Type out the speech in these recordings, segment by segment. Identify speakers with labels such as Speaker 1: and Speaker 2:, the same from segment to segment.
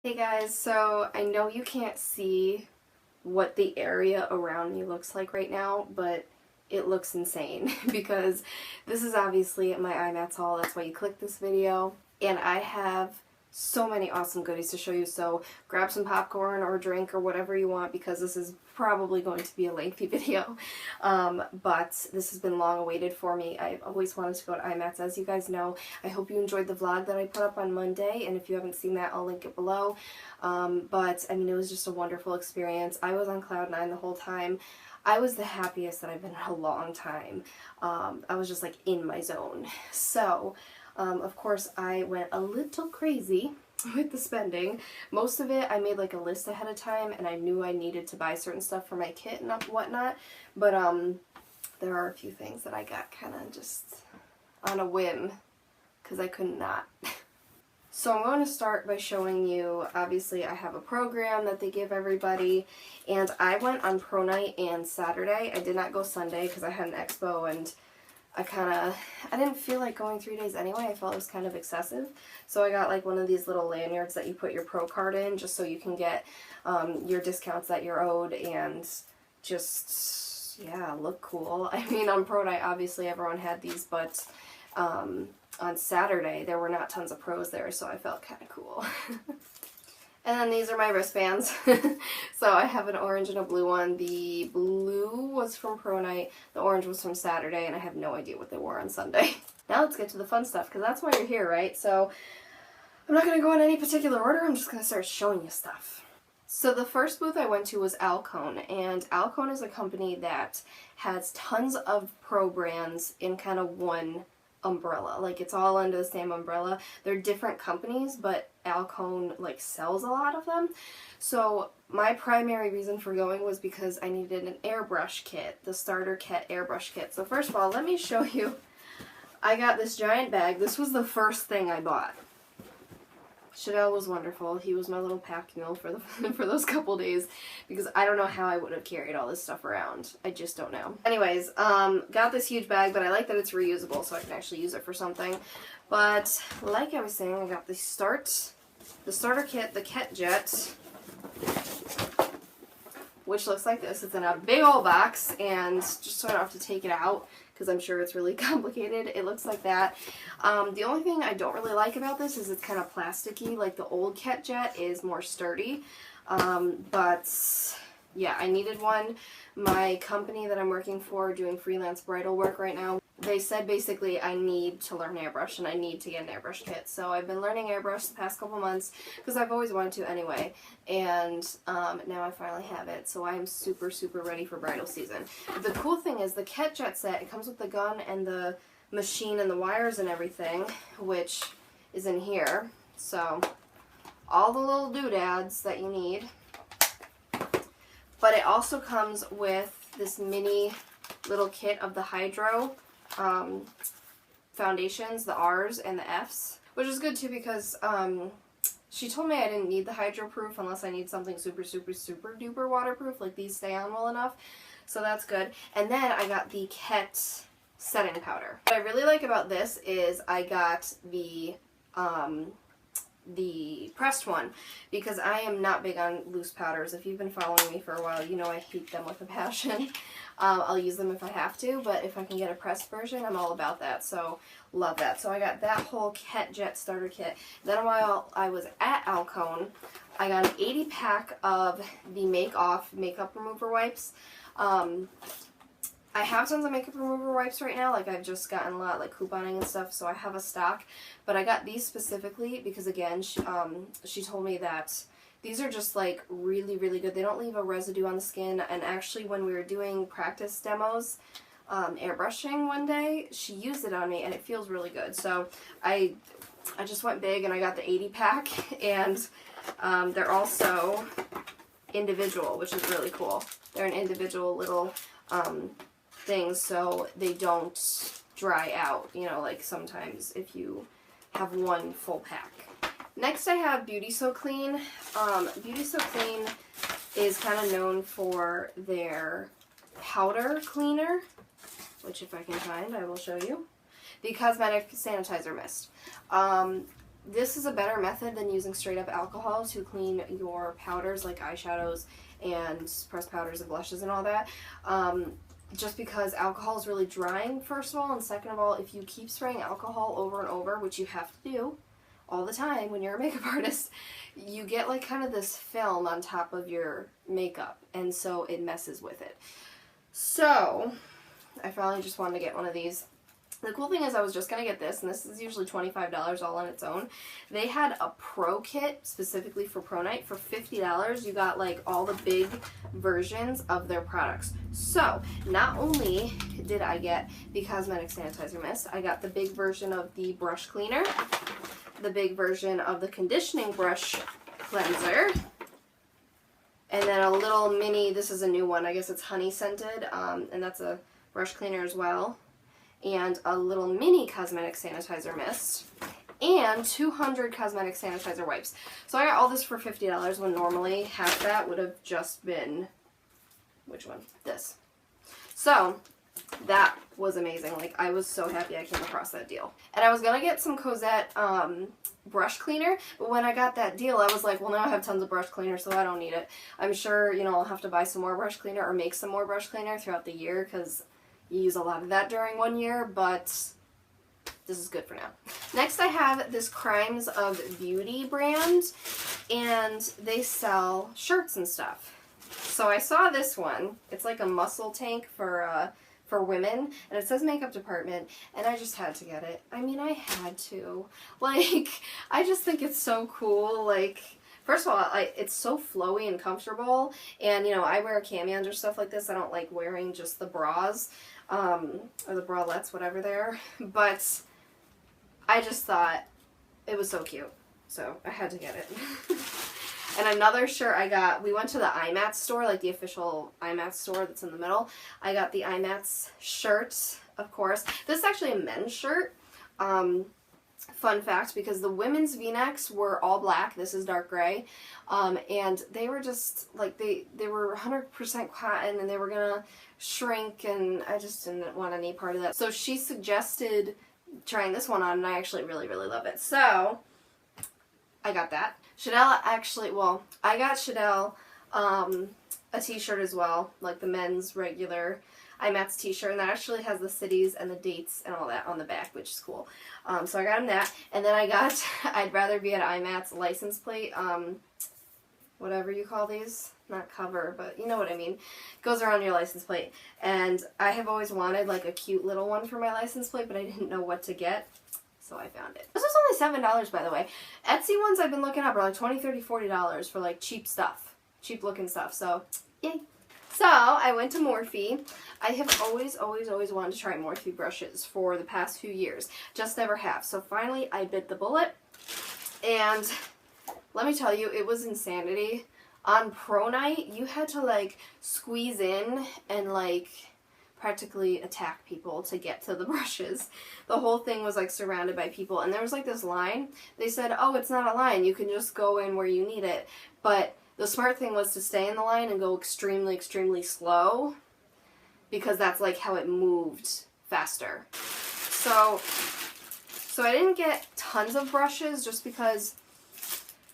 Speaker 1: Hey guys, so I know you can't see what the area around me looks like right now, but it looks insane because this is obviously my Imats haul. That's why you clicked this video, and I have so many awesome goodies to show you. So grab some popcorn or a drink or whatever you want, because this is probably going to be a lengthy video, but this has been long awaited for me. I've always wanted to go to Imats, as you guys know. I hope you enjoyed the vlog that I put up on Monday, and if you haven't seen that, I'll link it below. But I mean, it was just a wonderful experience. I was on cloud 9 the whole time. I was the happiest that I've been in a long time. I was just like in my zone. So of course I went a little crazy with the spending. Most of it I made like a list ahead of time, and I knew I needed to buy certain stuff for my kit and whatnot, but there are a few things that I got kind of just on a whim because I could not. So I'm going to start by showing you, obviously I have a program that they give everybody, and I went on pro night and Saturday. I did not go Sunday because I had an expo, and I didn't feel like going 3 days anyway. I felt it was kind of excessive. So I got like one of these little lanyards that you put your pro card in, just so you can get your discounts that you're owed and just, yeah, look cool. I mean, on pro night, obviously everyone had these, but on Saturday there were not tons of pros there, so I felt kind of cool. And then these are my wristbands. So I have an orange and a blue one. The blue was from pro night, the orange was from Saturday, and I have no idea what they wore on Sunday. Now let's get to the fun stuff, because that's why you're here, right? So I'm not going to go in any particular order, I'm just going to start showing you stuff. So the first booth I went to was Alcone, and Alcone is a company that has tons of pro brands in kind of one umbrella. Like, it's all under the same umbrella. They're different companies, but Alcone like sells a lot of them. So my primary reason for going was because I needed an airbrush kit, the starter Kett airbrush kit. So first of all, let me show you. I got this giant bag. This was the first thing I bought. Chanel was wonderful. He was my little pack mule for the for those couple days, because I don't know how I would have carried all this stuff around. I just don't know. Anyways, got this huge bag, but I like that it's reusable, so I can actually use it for something. But like I was saying, I got the starter kit, the Kett Jett, which looks like this. It's in a big old box, and just so I don't have to take it out, because I'm sure it's really complicated, it looks like that. The only thing I don't really like about this is it's kind of plasticky. Like the old Kett Jett is more sturdy, but yeah, I needed one. My company that I'm working for, doing freelance bridal work right now, they said basically I need to learn airbrush and I need to get an airbrush kit. So I've been learning airbrush the past couple months because I've always wanted to anyway, and now I finally have it. So I'm super, super ready for bridal season. The cool thing is the Kett Jett set, it comes with the gun and the machine and the wires and everything, which is in here. So all the little doodads that you need. But it also comes with this mini little kit of the Hydro foundations, the R's and the F's, which is good too, because she told me I didn't need the Hydro Proof unless I need something super, super, super duper waterproof, like these stay on well enough, so that's good. And then I got the Kett setting powder. What I really like about this is I got the pressed one, because I am not big on loose powders. If you've been following me for a while, you know I hate them with a passion. I'll use them if I have to, but if I can get a pressed version, I'm all about that, so love that. So I got that whole Kett Jett starter kit. Then while I was at Alcone, I got an 80 pack of the Make Off makeup remover wipes. I have tons of makeup remover wipes right now, like I've just gotten a lot, like couponing and stuff, so I have a stock. But I got these specifically because, again, she told me that these are just like really, really good. They don't leave a residue on the skin, and actually when we were doing practice demos, airbrushing one day, she used it on me and it feels really good. So I just went big and I got the 80 pack, and they're also individual, which is really cool. They're an individual little things, so they don't dry out, you know, like sometimes if you have one full pack. Next I have Beauty So Clean. Beauty So Clean is kind of known for their powder cleaner, which if I can find, I will show you. The cosmetic sanitizer mist. this is a better method than using straight up alcohol to clean your powders like eyeshadows and pressed powders and blushes and all that. Just because alcohol is really drying, first of all, and second of all, if you keep spraying alcohol over and over, which you have to do all the time when you're a makeup artist, you get like kind of this film on top of your makeup, and so it messes with it. So I finally just wanted to get one of these. The cool thing is I was just going to get this, and this is usually $25 all on its own. They had a pro kit specifically for Pro Night for $50. You got like all the big versions of their products. So not only did I get the cosmetic sanitizer mist, I got the big version of the brush cleaner, the big version of the conditioning brush cleanser, and then a little mini, this is a new one, I guess it's honey scented, and that's a brush cleaner as well, and a little mini cosmetic sanitizer mist, and 200 cosmetic sanitizer wipes. So I got all this for $50 when normally half that would have just been, which one? This. So that was amazing. Like, I was so happy I came across that deal. And I was gonna get some Cosette brush cleaner, but when I got that deal, I was like, well, now I have tons of brush cleaner, so I don't need it. I'm sure, you know, I'll have to buy some more brush cleaner or make some more brush cleaner throughout the year, because you use a lot of that during one year, but this is good for now. Next, I have this Crimes of Beauty brand, and they sell shirts and stuff. So I saw this one. It's like a muscle tank for women, and it says makeup department, and I just had to get it. I mean, I had to. Like, I just think it's so cool. Like, first of all, it's so flowy and comfortable, and, you know, I wear camions or stuff like this. I don't like wearing just the bras, or the bralettes, whatever they are, but I just thought it was so cute, so I had to get it. And another shirt I got, we went to the Imats store, like the official Imats store that's in the middle. I got the Imats shirt, of course. This is actually a men's shirt. Fun fact, because the women's v-necks were all black, this is dark gray, and they were just, like, they were 100% cotton, and they were gonna shrink, and I just didn't want any part of that. So she suggested trying this one on, and I actually really, really love it. So I got that. Chanel actually, well, I got Chanel a t-shirt as well, like the men's regular Imats t-shirt, and that actually has the cities and the dates and all that on the back, which is cool. So I got him that, and then I got I'd Rather Be at Imats license plate, whatever you call these, not cover, but you know what I mean. It goes around your license plate, and I have always wanted like a cute little one for my license plate, but I didn't know what to get. So I found it. This was only $7, by the way. Etsy ones I've been looking up are like $20, $30, $40 for like cheap stuff. Cheap looking stuff. So, yay. So, I went to Morphe. I have always wanted to try Morphe brushes for the past few years. Just never have. So finally, I bit the bullet. And let me tell you, it was insanity. On Pro Night, you had to like squeeze in and like practically attack people to get to the brushes. The whole thing was like surrounded by people, and there was like this line. They said, oh, it's not a line, you can just go in where you need it. But the smart thing was to stay in the line and go extremely slow, because that's like how it moved faster. So I didn't get tons of brushes just because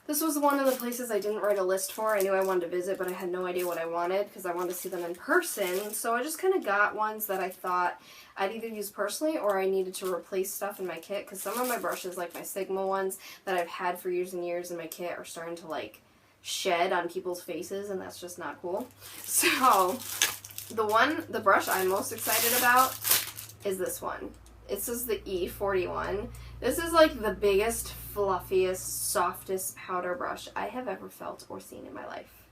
Speaker 1: this was one of the places I didn't write a list for. I knew I wanted to visit, but I had no idea what I wanted because I wanted to see them in person. So I just kind of got ones that I thought I'd either use personally or I needed to replace stuff in my kit, because some of my brushes, like my Sigma ones that I've had for years and years in my kit, are starting to like shed on people's faces, and that's just not cool. So the brush I'm most excited about is this one. This is the E41. This is like the biggest, fluffiest, softest powder brush I have ever felt or seen in my life.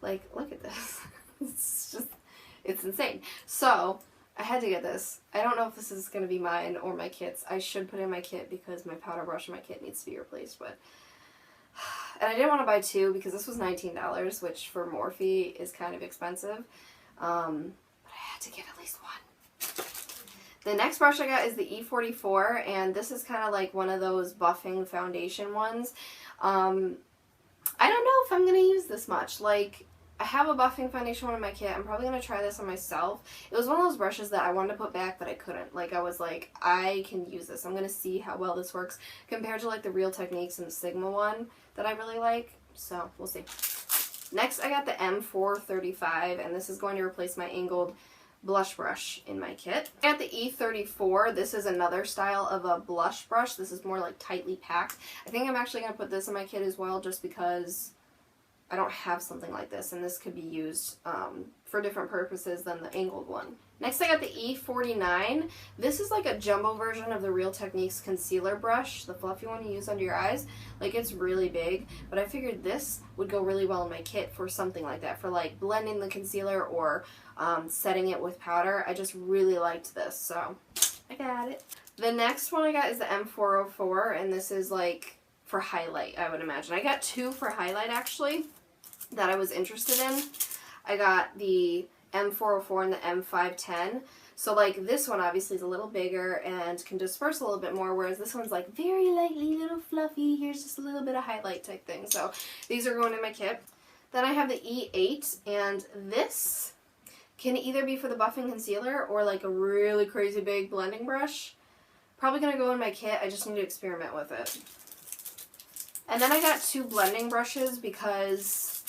Speaker 1: Like, look at this. It's insane. So I had to get this. I don't know if this is going to be mine or my kit's. I should put it in my kit because my powder brush in my kit needs to be replaced, but and I didn't want to buy two because this was $19, which for Morphe is kind of expensive. But I had to get at least one. The next brush I got is the E44, and this is kind of like one of those buffing foundation ones. I don't know if I'm going to use this much. Like, I have a buffing foundation one in my kit. I'm probably going to try this on myself. It was one of those brushes that I wanted to put back, but I couldn't. Like, I was like, I can use this. I'm going to see how well this works compared to, like, the Real Techniques and the Sigma one that I really like. So, we'll see. Next, I got the M435, and this is going to replace my angled blush brush in my kit. I got the E34. This is another style of a blush brush. This is more, like, tightly packed. I think I'm actually going to put this in my kit as well, just because I don't have something like this, and this could be used for different purposes than the angled one. Next, I got the E49. This is like a jumbo version of the Real Techniques concealer brush, the fluffy one you use under your eyes. Like, it's really big, but I figured this would go really well in my kit for something like that, for like blending the concealer or setting it with powder. I just really liked this, so I got it. The next one I got is the M404, and this is like for highlight, I would imagine. I got two for highlight, actually, that I was interested in. I got the M404 and the M510. So, like, this one obviously is a little bigger and can disperse a little bit more, whereas this one's, like, very lightly, little fluffy. Here's just a little bit of highlight type thing. So, these are going in my kit. Then I have the E8, and this can either be for the buffing concealer or, like, a really crazy big blending brush. Probably going to go in my kit. I just need to experiment with it. And then I got two blending brushes because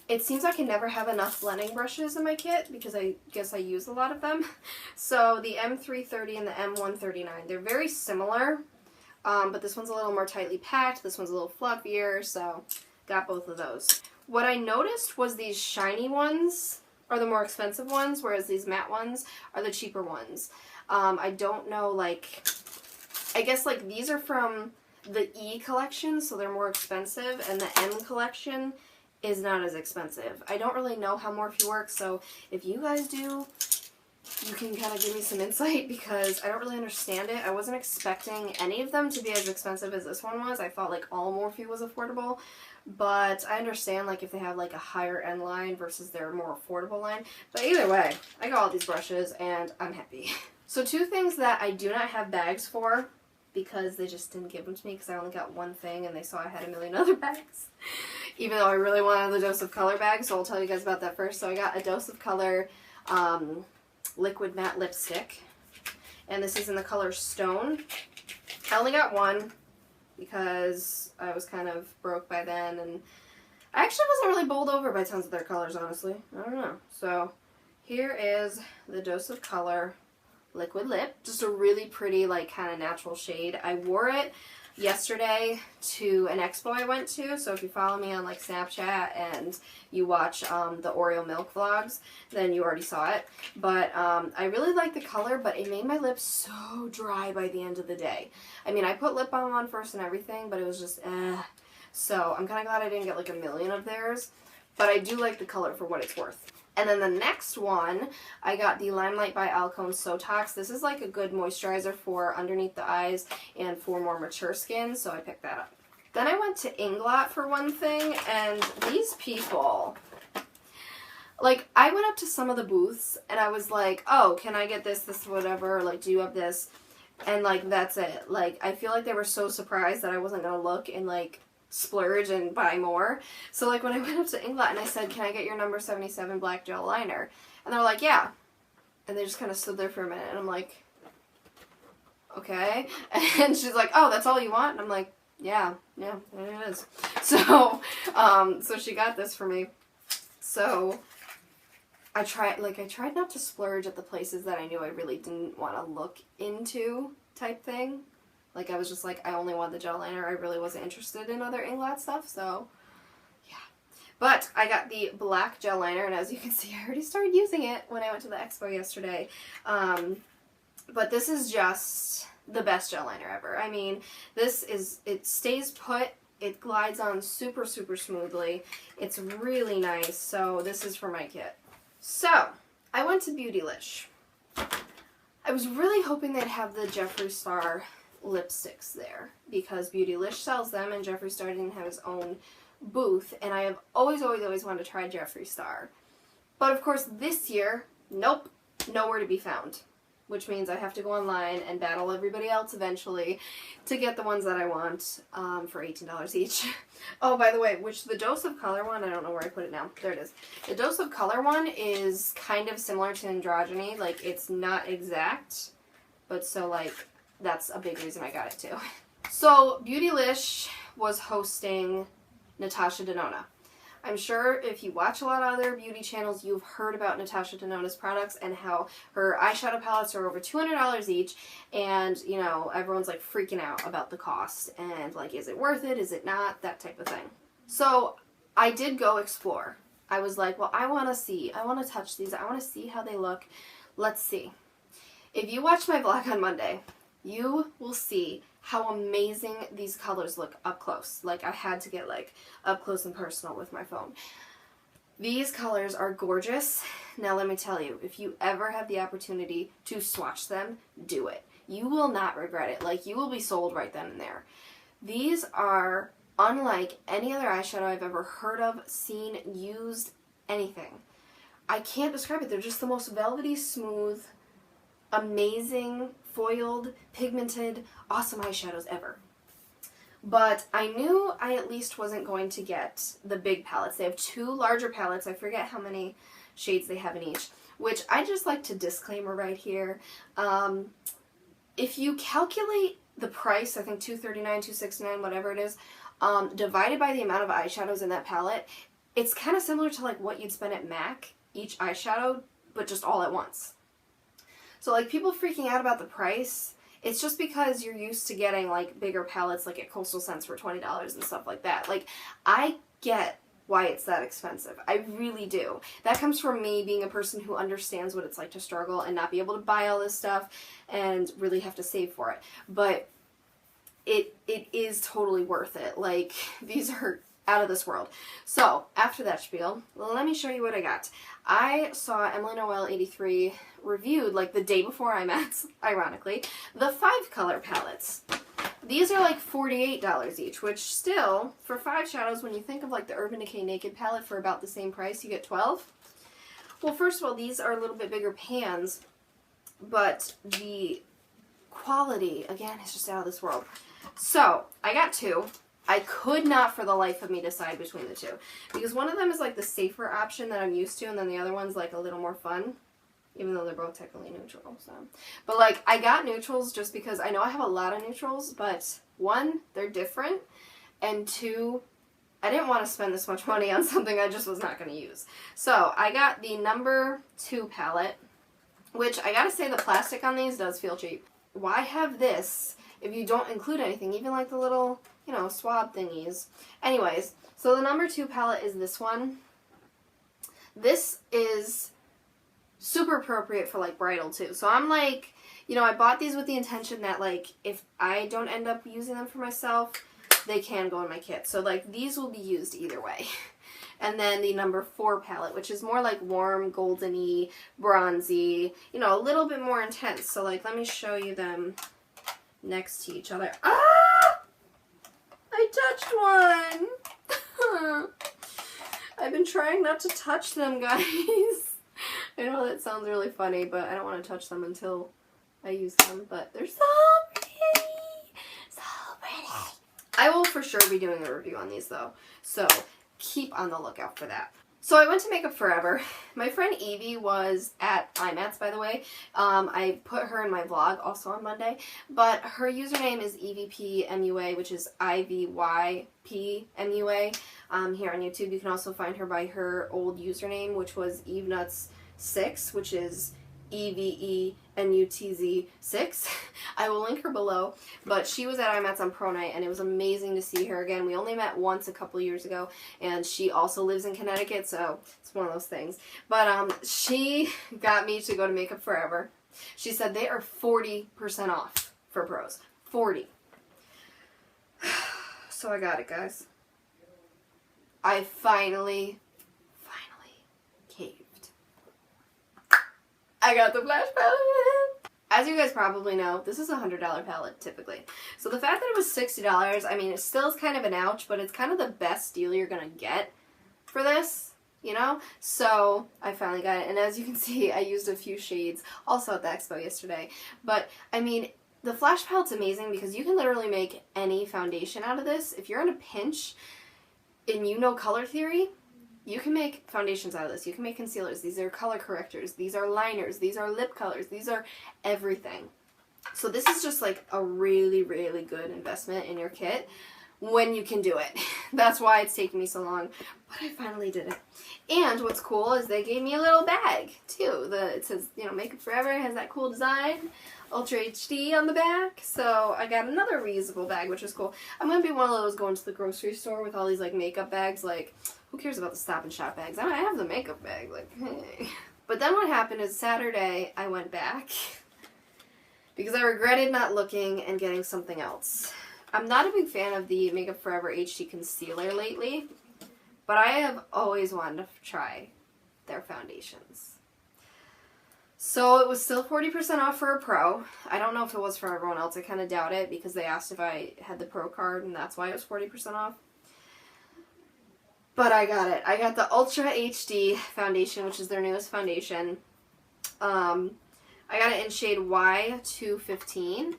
Speaker 1: it seems I can never have enough blending brushes in my kit because I guess I use a lot of them. So the M330 and the M139, they're very similar, but this one's a little more tightly packed, this one's a little fluffier, so got both of those. What I noticed was these shiny ones are the more expensive ones, whereas these matte ones are the cheaper ones. I don't know, like, I guess like these are from the E collection, so they're more expensive, and the M collection is not as expensive. I don't really know how Morphe works, so if you guys do, you can kind of give me some insight because I don't really understand it. I wasn't expecting any of them to be as expensive as this one was. I thought like all Morphe was affordable, but I understand like if they have like a higher end line versus their more affordable line. But either way, I got all these brushes and I'm happy. So two things that I do not have bags for, because they just didn't give them to me because I only got one thing and they saw I had a million other bags. Even though I really wanted the Dose of Color bag, so I'll tell you guys about that first. So I got a Dose of Color liquid matte lipstick, and this is in the color Stone. I only got one because I was kind of broke by then, and I actually wasn't really bowled over by tons of their colors, honestly. I don't know. So here is the Dose of Color liquid lip. Just a really pretty, like, kind of natural shade. I wore it yesterday to an expo I went to, so if you follow me on, like, Snapchat and you watch the Oreo Milk vlogs, then you already saw it. But I really like the color, but it made my lips so dry by the end of the day. I mean, I put lip balm on first and everything, but it was just, So I'm kind of glad I didn't get, like, a million of theirs, but I do like the color for what it's worth. And then the next one, I got the Limelight by Alcone Sotox. This is like a good moisturizer for underneath the eyes and for more mature skin, so I picked that up. Then I went to Inglot for one thing, and these people, like, I went up to some of the booths, and I was like, oh, can I get this, whatever, like, do you have this? And, like, that's it. Like, I feel like they were so surprised that I wasn't going to look and, like, splurge and buy more. So like when I went up to Inglot and I said, can I get your number 77 black gel liner? And they're like, yeah. And they just kind of stood there for a minute and I'm like, okay. And she's like, oh, that's all you want? And I'm like, yeah, it is. So, so she got this for me. So I tried not to splurge at the places that I knew I really didn't want to look into type thing. Like, I was just like, I only want the gel liner. I really wasn't interested in other Inglot stuff, so, yeah. But I got the black gel liner, and as you can see, I already started using it when I went to the expo yesterday. But this is just the best gel liner ever. I mean, it stays put. It glides on super, super smoothly. It's really nice, so this is for my kit. So, I went to Beautylish. I was really hoping they'd have the Jeffree Star lipsticks there because Beautylish sells them and Jeffree Star didn't have his own booth, and I have always wanted to try Jeffree Star. But of course this year, nope, nowhere to be found. which means I have to go online and battle everybody else eventually to get the ones that I want for $18 each. Oh, by the way, the Dose of Color one, I don't know where I put it now. There it is. The Dose of Color one is kind of similar to Androgyny. Like, it's not exact, but so, like, that's a big reason I got it too. So, Beautylish was hosting Natasha Denona. I'm sure if you watch a lot of other beauty channels, you've heard about Natasha Denona's products and how her eyeshadow palettes are over $200 each, and, you know, everyone's, like, freaking out about the cost, and, like, is it worth it, is it not, that type of thing. So, I did go explore. I was like, well, I want to see, I want to touch these, I want to see how they look, let's see. If you watch my vlog on Monday, you will see how amazing these colors look up close. Like, I had to get, like, up close and personal with my phone. These colors are gorgeous. Now, let me tell you, if you ever have the opportunity to swatch them, do it. You will not regret it. Like, you will be sold right then and there. These are unlike any other eyeshadow I've ever heard of, seen, used, anything. I can't describe it. They're just the most velvety, smooth, amazing, foiled, pigmented, awesome eyeshadows ever. But I knew I at least wasn't going to get the big palettes. They have two larger palettes. I forget how many shades they have in each, which I just like to disclaimer right here. If you calculate the price, I think $239, $269, whatever it is, divided by the amount of eyeshadows in that palette, it's kind of similar to like what you'd spend at MAC, each eyeshadow, but just all at once. So, like, people freaking out about the price, it's just because you're used to getting, like, bigger palettes, like, at Coastal Scents for $20 and stuff like that. Like, I get why it's that expensive. I really do. That comes from me being a person who understands what it's like to struggle and not be able to buy all this stuff and really have to save for it. But it is totally worth it. Like, these are out of this world. So, after that spiel, let me show you what I got. I saw Emily Noel 83 reviewed, like, the day before Imats, ironically, the 5-color palettes. These are like $48 each, which still, for 5 shadows, when you think of, like, the Urban Decay Naked palette for about the same price, you get 12. Well, first of all, these are a little bit bigger pans, but the quality, again, is just out of this world. So, I got 2. I could not for the life of me decide between the 2. Because one of them is like the safer option that I'm used to, and then the other one's like a little more fun. Even though they're both technically neutral, so. But like, I got neutrals just because I know I have a lot of neutrals, but 1, they're different, and 2, I didn't want to spend this much money on something I just was not going to use. So, I got the number 2 palette, which I gotta say the plastic on these does feel cheap. Why have this if you don't include anything, even like the little, you know, swab thingies. Anyways, so the number 2 palette is this one. This is super appropriate for, like, bridal, too. So I'm like, you know, I bought these with the intention that, like, if I don't end up using them for myself, they can go in my kit. So, like, these will be used either way. And then the number 4 palette, which is more like warm, golden-y, bronzy, you know, a little bit more intense. So, like, let me show you them next to each other. Ah! I touched one! I've been trying not to touch them, guys. I know that sounds really funny, but I don't want to touch them until I use them, but they're so pretty! So pretty! I will for sure be doing a review on these, though, so keep on the lookout for that. So I went to Makeup Forever. My friend Evie was at Imats, by the way. I put her in my vlog also on Monday, but her username is EVPMUA, which is IVYPMUA. Here on YouTube, you can also find her by her old username, which was EveNuts6, which is EVENUTZ6. I will link her below, but she was at Imats on Pro Night, and it was amazing to see her again. We only met once a couple years ago, and she also lives in Connecticut, so it's one of those things. But she got me to go to Makeup Forever. She said they are 40% off for pros. 40. So I got it, guys. I finally caved. I got the Flash palette. As you guys probably know, this is a $100 palette typically. So the fact that it was $60, I mean, it still is kind of an ouch, but it's kind of the best deal you're gonna get for this. you know? So I finally got it, and as you can see, I used a few shades also at the expo yesterday. But I mean, the Flash Palette's amazing because you can literally make any foundation out of this. If you're in a pinch and you know color theory, you can make foundations out of this. You can make concealers. These are color correctors. These are liners. These are lip colors. These are everything. So this is just like a really, really good investment in your kit when you can do it. That's why it's taken me so long, but I finally did it. And what's cool is they gave me a little bag too. It says, you know, Makeup Forever. It has that cool design, Ultra HD on the back. So I got another reusable bag, which is cool. I'm gonna be one of those going to the grocery store with all these like makeup bags. Like, who cares about the Stop and Shop bags? I have the makeup bag. Like, hey. But then what happened is Saturday I went back because I regretted not looking and getting something else. I'm not a big fan of the Makeup Forever HD Concealer lately, but I have always wanted to try their foundations. So it was still 40% off for a pro. I don't know if it was for everyone else. I kind of doubt it because they asked if I had the pro card and that's why it was 40% off. But I got it. I got the Ultra HD foundation, which is their newest foundation. I got it in shade Y215,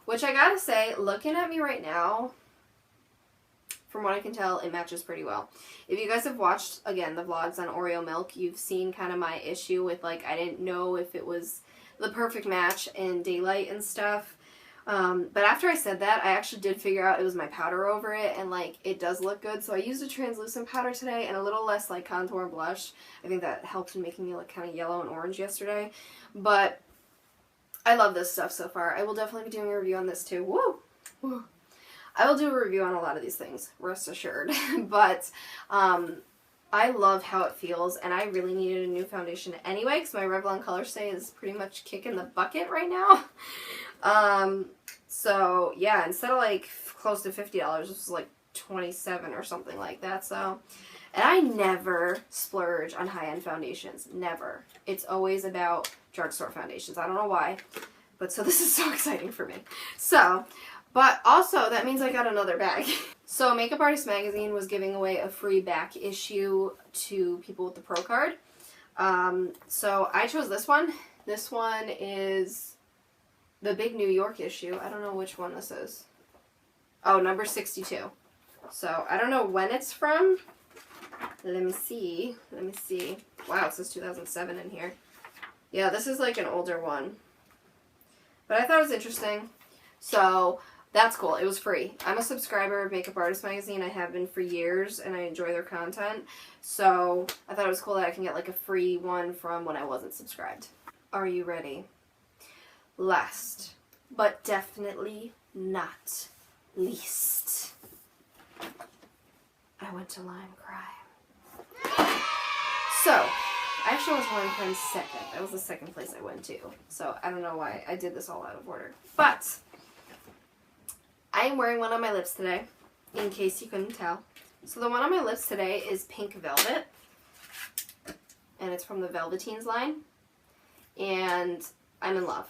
Speaker 1: which I gotta say, looking at me right now, from what I can tell, it matches pretty well. If you guys have watched, again, the vlogs on Oreo Milk, you've seen kind of my issue with, like, I didn't know if it was the perfect match in daylight and stuff. But after I said that, I actually did figure out it was my powder over it, and, like, it does look good. So I used a translucent powder today and a little less, like, contour and blush. I think that helped in making me look kind of yellow and orange yesterday. But I love this stuff so far. I will definitely be doing a review on this too. Woo! Woo. I will do a review on a lot of these things, rest assured. But I love how it feels, and I really needed a new foundation anyway because my Revlon Colorstay is pretty much kicking the bucket right now. So yeah, instead of like close to $50, this was like $27 or something like that. So, and I never splurge on high-end foundations. Never. It's always about drugstore foundations. I don't know why, but so this is so exciting for me. So, but also that means I got another bag. So Makeup Artist Magazine was giving away a free back issue to people with the Pro card. So I chose this one. This one is the big New York issue. I don't know which one this is. Oh, number 62. So I don't know when it's from. Let me see. Let me see. Wow, it says 2007 in here. Yeah, this is like an older one. But I thought it was interesting. So that's cool. It was free. I'm a subscriber of Makeup Artist Magazine. I have been for years, and I enjoy their content. So I thought it was cool that I can get like a free one from when I wasn't subscribed. Are you ready? Last, but definitely not least, I went to Lime Crime. So, I actually went to Lime Crime second. That was the second place I went to. So, I don't know why I did this all out of order. But, I am wearing one on my lips today, in case you couldn't tell. So, the one on my lips today is Pink Velvet. And it's from the Velvetines line. And I'm in love.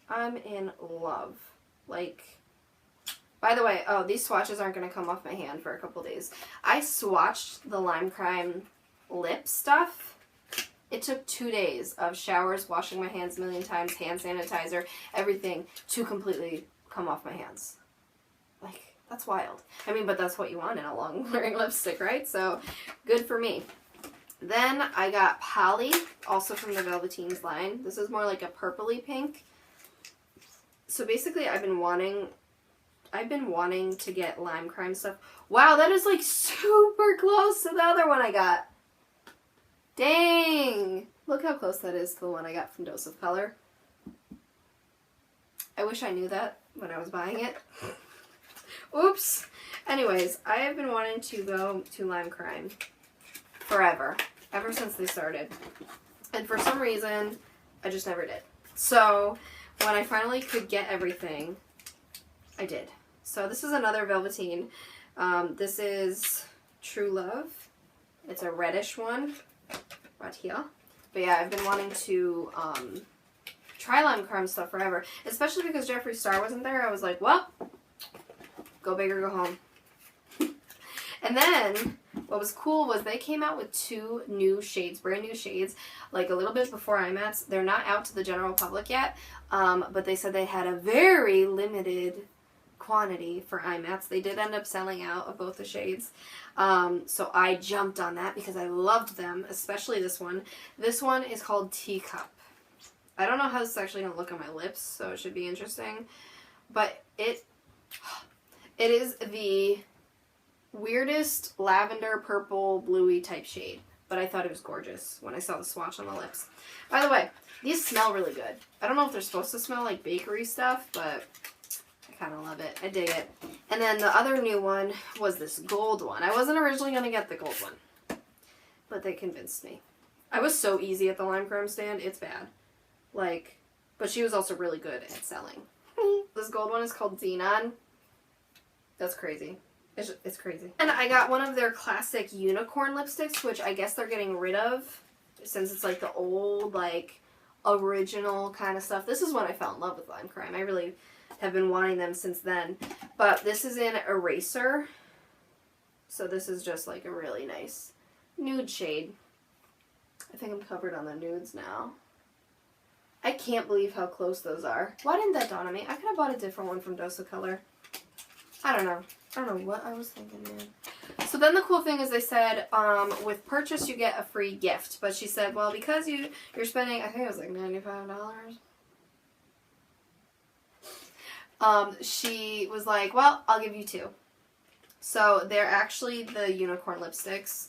Speaker 1: I'm in love. Like, by the way, oh, these swatches aren't going to come off my hand for a couple days. I swatched the Lime Crime lip stuff. It took 2 days of showers, washing my hands a million times, hand sanitizer, everything to completely come off my hands. Like, that's wild. I mean, but that's what you want in a long wearing lipstick, right? So, good for me. Then I got Polly, also from the Velvetines line. This is more like a purpley pink. So basically, I've been wanting to get Lime Crime stuff. Wow, that is like super close to the other one I got. Dang! Look how close that is to the one I got from Dose of Color. I wish I knew that when I was buying it. Oops. Anyways, I have been wanting to go to Lime Crime forever. Ever since they started. And for some reason, I just never did. So, when I finally could get everything, I did. So this is another Velvetine. This is True Love. It's a reddish one, right here. But yeah, I've been wanting to try Lime Crime stuff forever, especially because Jeffree Star wasn't there. I was like, well, go big or go home. And then what was cool was they came out with 2 new shades, brand new shades, like a little bit before Imats. They're not out to the general public yet, but they said they had a very limited quantity for Imats. They did end up selling out of both the shades. So I jumped on that because I loved them, especially this one. This one is called Teacup. I don't know how this is actually going to look on my lips, so it should be interesting. But it is the weirdest lavender, purple, bluey type shade. But I thought it was gorgeous when I saw the swatch on the lips. By the way, these smell really good. I don't know if they're supposed to smell like bakery stuff, but I kind of love it. I dig it. And then the other new one was this gold one. I wasn't originally going to get the gold one, but they convinced me. I was so easy at the lime crime stand, it's bad. Like, but she was also really good at selling. This gold one is called Xenon. That's crazy. It's crazy. And I got one of their classic unicorn lipsticks, which I guess they're getting rid of since it's like the old, like, original kind of stuff. This is when I fell in love with lime crime. I really have been wanting them since then. But this is in Eraser. So this is just like a really nice nude shade. I think I'm covered on the nudes now. I can't believe how close those are. Why didn't that dawn on me? I could have bought a different one from Dose of Color. I don't know. I don't know what I was thinking, man. So then the cool thing is they said, with purchase you get a free gift. But she said, well, because you're spending, I think it was like $95. She was like, well, I'll give you 2. So they're actually the unicorn lipsticks.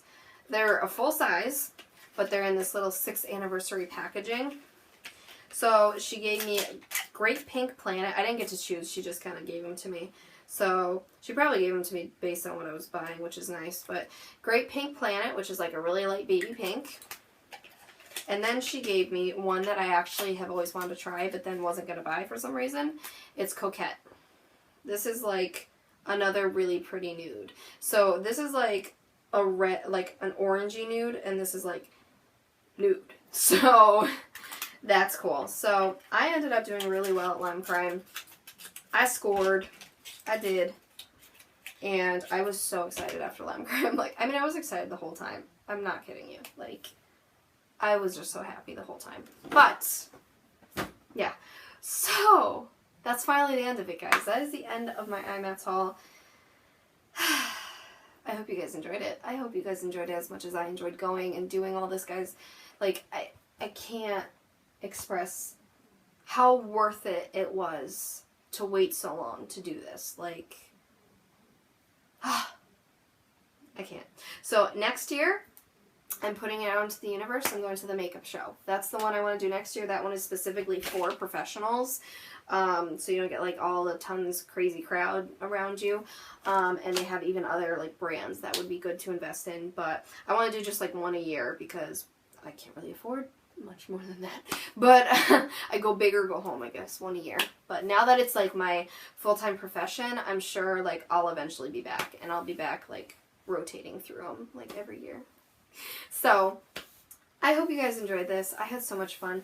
Speaker 1: They're a full size, but they're in this little 6th anniversary packaging. So she gave me Great Pink Planet. I didn't get to choose. She just kind of gave them to me. So she probably gave them to me based on what I was buying, which is nice. But Great Pink Planet, which is like a really light baby pink. And then she gave me one that I actually have always wanted to try, but then wasn't going to buy for some reason. It's Coquette. This is like another really pretty nude. So this is like a red, like an orangey nude, and this is like nude. So that's cool. So I ended up doing really well at Lime Crime. I scored. I did. And I was so excited after Lime Crime. Like, I mean, I was excited the whole time. I'm not kidding you. Like, I was just so happy the whole time. But, yeah. So, that's finally the end of it, guys. That is the end of my Imats haul. I hope you guys enjoyed it. I hope you guys enjoyed it as much as I enjoyed going and doing all this, guys. Like, I can't express how worth it was to wait so long to do this. Like, I can't. So next year, I'm putting it out into the universe. I'm going to the makeup show. That's the one I want to do next year. That one is specifically for professionals. So you don't get like all the tons crazy crowd around you. And they have even other like brands that would be good to invest in. But I want to do just like one a year because I can't really afford much more than that. But I go big or go home, I guess, one a year. But now that it's like my full-time profession, I'm sure like I'll eventually be back. And I'll be back like rotating through them like every year. So I hope you guys enjoyed this. I had so much fun.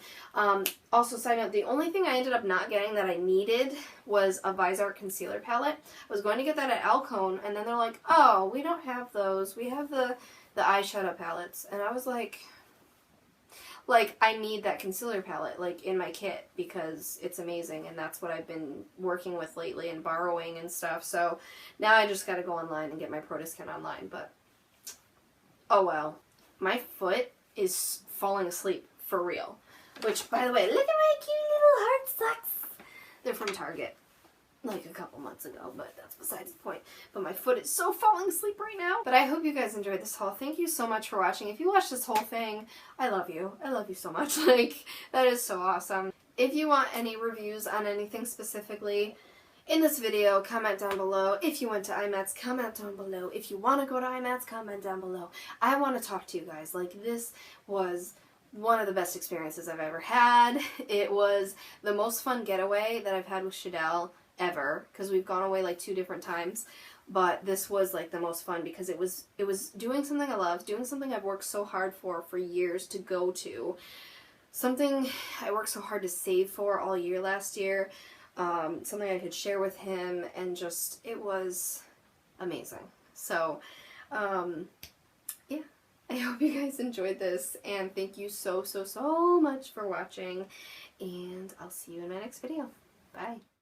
Speaker 1: Also, side note, the only thing I ended up not getting that I needed was a Visart concealer palette. I was going to get that at Alcone, and then they're like, oh, we don't have those. We have the eyeshadow palettes. And I was like, I need that concealer palette, like, in my kit because it's amazing, and that's what I've been working with lately and borrowing and stuff. So now I just got to go online and get my pro discount online, but oh well. My foot is falling asleep for real. Which, by the way, look at my cute little heart socks. They're from Target. Like a couple months ago, but that's besides the point. But my foot is so falling asleep right now. But I hope you guys enjoyed this haul. Thank you so much for watching. If you watched this whole thing, I love you. I love you so much. Like, that is so awesome. If you want any reviews on anything specifically in this video, comment down below. If you went to Imats, comment down below. If you want to go to Imats, comment down below. I want to talk to you guys. Like, this was one of the best experiences I've ever had. It was the most fun getaway that I've had with Shadell ever, because we've gone away like 2 different times, but this was like the most fun because it was doing something I love, doing something I've worked so hard for years to go to, something I worked so hard to save for all year last year, something I could share with him, and just, it was amazing. So I hope you guys enjoyed this, and thank you so much for watching, and I'll see you in my next video. Bye.